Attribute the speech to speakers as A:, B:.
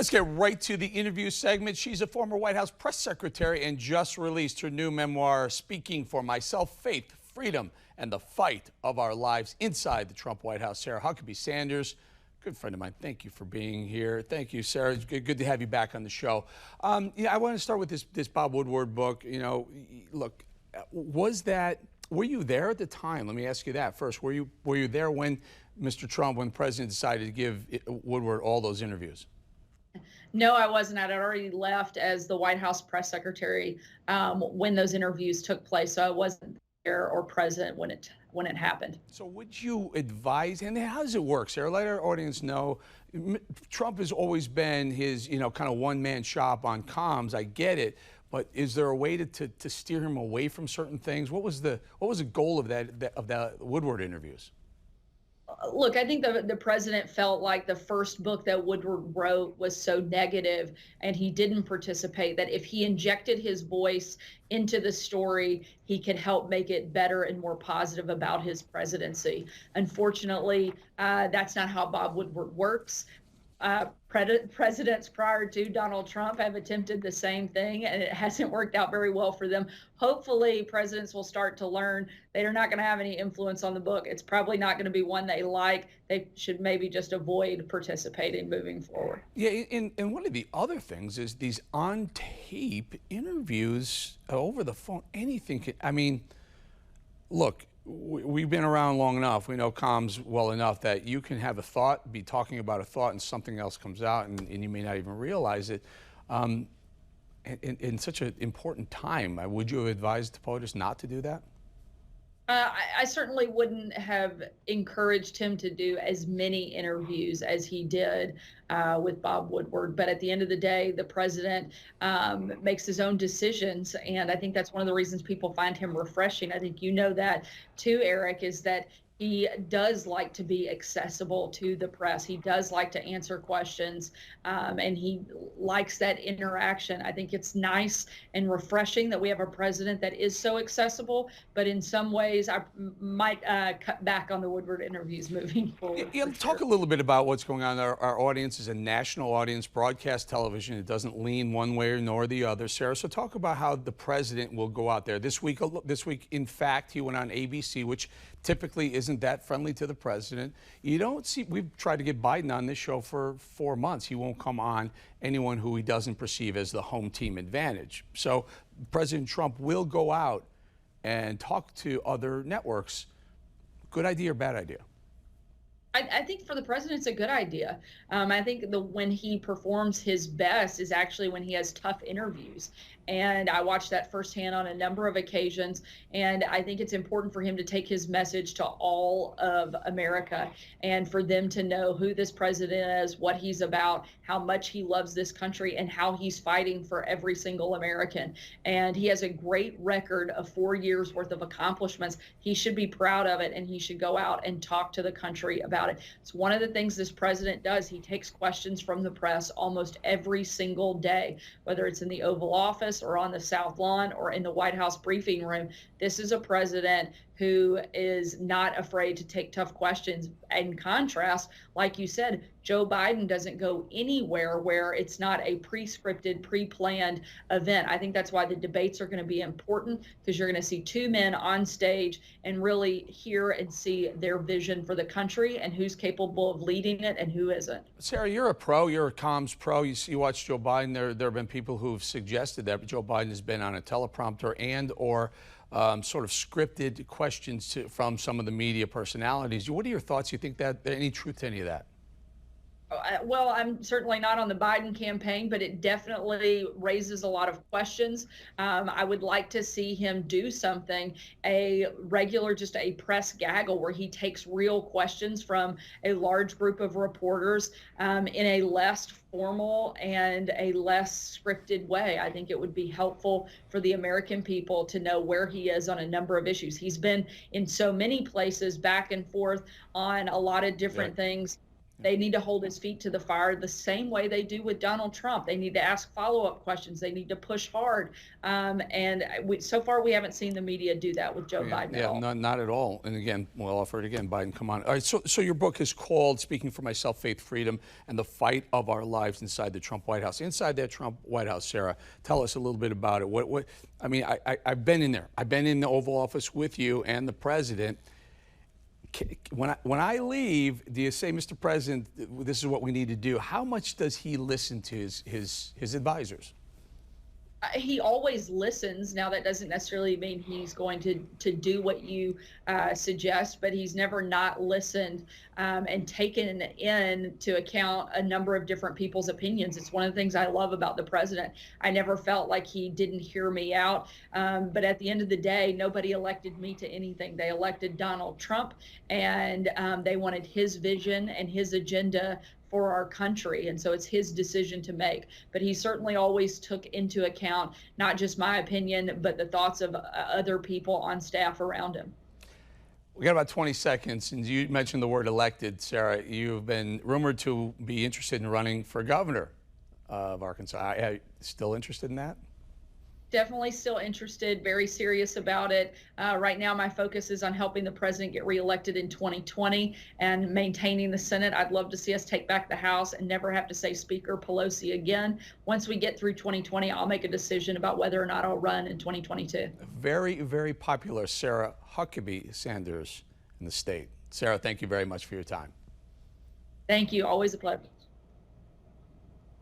A: Let's get right to the interview segment. She's a former White House press secretary and just released her new memoir, Speaking for Myself, Faith, Freedom, and the Fight of Our Lives Inside the Trump White House. Sarah Huckabee Sanders, good friend of mine. Thank you for being here. Thank you, Sarah. It's good to have you back on the show. I want to start with this Bob Woodward book. You know, look, were you there at the time? Let me ask you that first. Were you there when Mr. Trump, when the president decided to give Woodward all those interviews?
B: No, I wasn't. I'd already left as the White House press secretary when those interviews took place, so I wasn't there or present when it happened.
A: So would you advise, and how does it work, Sarah? Let our audience know, Trump has always been his, kind of one-man shop on comms. I get it, but is there a way to steer him away from certain things? What was the goal of the Woodward interviews?
B: Look, I think the president felt like the first book that Woodward wrote was so negative and he didn't participate, that if he injected his voice into the story, he could help make it better and more positive about his presidency. Unfortunately, that's not how Bob Woodward works. Presidents prior to Donald Trump have attempted the same thing, and it hasn't worked out very well for them. Hopefully, presidents will start to learn they are not going to have any influence on the book. It's probably not going to be one they like. They should maybe just avoid participating moving forward.
A: Yeah, and one of the other things is these on-tape interviews over the phone. Anything can, I mean, look, we've been around long enough. We know comms well enough that you can have a thought, be talking about a thought, and something else comes out, and you may not even realize it. In such an important time, would you have advised the POTUS not to do that?
B: I certainly wouldn't have encouraged him to do as many interviews as he did with Bob Woodward. But at the end of the day, the president makes his own decisions. And I think that's one of the reasons people find him refreshing. I think you know that too, Eric, is that he does like to be accessible to the press. He does like to answer questions, and he likes that interaction. I think it's nice and refreshing that we have a president that is so accessible, but in some ways I might cut back on the Woodward interviews moving forward.
A: Yeah, talk a little bit about what's going on. Our audience is a national audience, broadcast television. It doesn't lean one way nor the other, Sarah. So talk about how the president will go out there. This week, in fact, he went on ABC, which typically isn't that friendly to the president. You don't see, we've tried to get Biden on this show for 4 months. He won't come on anyone who he doesn't perceive as the home team advantage. So President Trump will go out and talk to other networks. Good idea or bad idea?
B: I think for the president, it's a good idea. I think when he performs his best is actually when he has tough interviews. And I watched that firsthand on a number of occasions. And I think it's important for him to take his message to all of America and for them to know who this president is, what he's about, how much he loves this country, and how he's fighting for every single American. And he has a great record of 4 years worth of accomplishments. He should be proud of it, and he should go out and talk to the country about it. It's one of the things this president does. He takes questions from the press almost every single day, whether it's in the Oval Office or on the South Lawn or in the White House briefing room. This is a president who is not afraid to take tough questions. In contrast, like you said, Joe Biden doesn't go anywhere where it's not a pre-scripted, pre-planned event. I think that's why the debates are going to be important, because you're going to see two men on stage and really hear and see their vision for the country and who's capable of leading it and who isn't.
A: Sarah, you're a pro. You're a comms pro. You watch Joe Biden. There have been people who've suggested that Joe Biden has been on a teleprompter or sort of scripted questions from some of the media personalities. What are your thoughts? Do you think that any truth to any of that?
B: Well, I'm certainly not on the Biden campaign, but it definitely raises a lot of questions. I would like to see him do something, just a press gaggle where he takes real questions from a large group of reporters in a less formal and a less scripted way. I think it would be helpful for the American people to know where he is on a number of issues. He's been in so many places back and forth on a lot of different things. They need to hold his feet to the fire the same way they do with Donald Trump. They need to ask follow-up questions. They need to push hard. So far, we haven't seen the media do that with Joe Biden at all.
A: Yeah, not at all. And again, we'll offer it again. Biden, come on. All right, so your book is called Speaking for Myself, Faith, Freedom, and the Fight of Our Lives Inside the Trump White House. Inside that Trump White House, Sarah, tell us a little bit about it. I mean, I've been in there. I've been in the Oval Office with you and the president. When I leave, do you say, Mr. President, this is what we need to do? How much does he listen to his advisors?
B: He always listens. Now, that doesn't necessarily mean he's going to do what you suggest, but he's never not listened and taken into account a number of different people's opinions. It's one of the things I love about the president. I never felt like he didn't hear me out. But at the end of the day, nobody elected me to anything. They elected Donald Trump, and they wanted his vision and his agenda for our country. And so it's his decision to make. But he certainly always took into account not just my opinion, but the thoughts of other people on staff around him.
A: We got about 20 seconds, and you mentioned the word elected, Sarah. You've been rumored to be interested in running for governor of Arkansas. Are you still interested in that?
B: Definitely still interested, very serious about it. Right now, my focus is on helping the president get reelected in 2020 and maintaining the Senate. I'd love to see us take back the House and never have to say Speaker Pelosi again. Once we get through 2020, I'll make a decision about whether or not I'll run in 2022.
A: Very, very popular Sarah Huckabee Sanders in the state. Sarah, thank you very much for your time.
B: Thank you. Always a pleasure.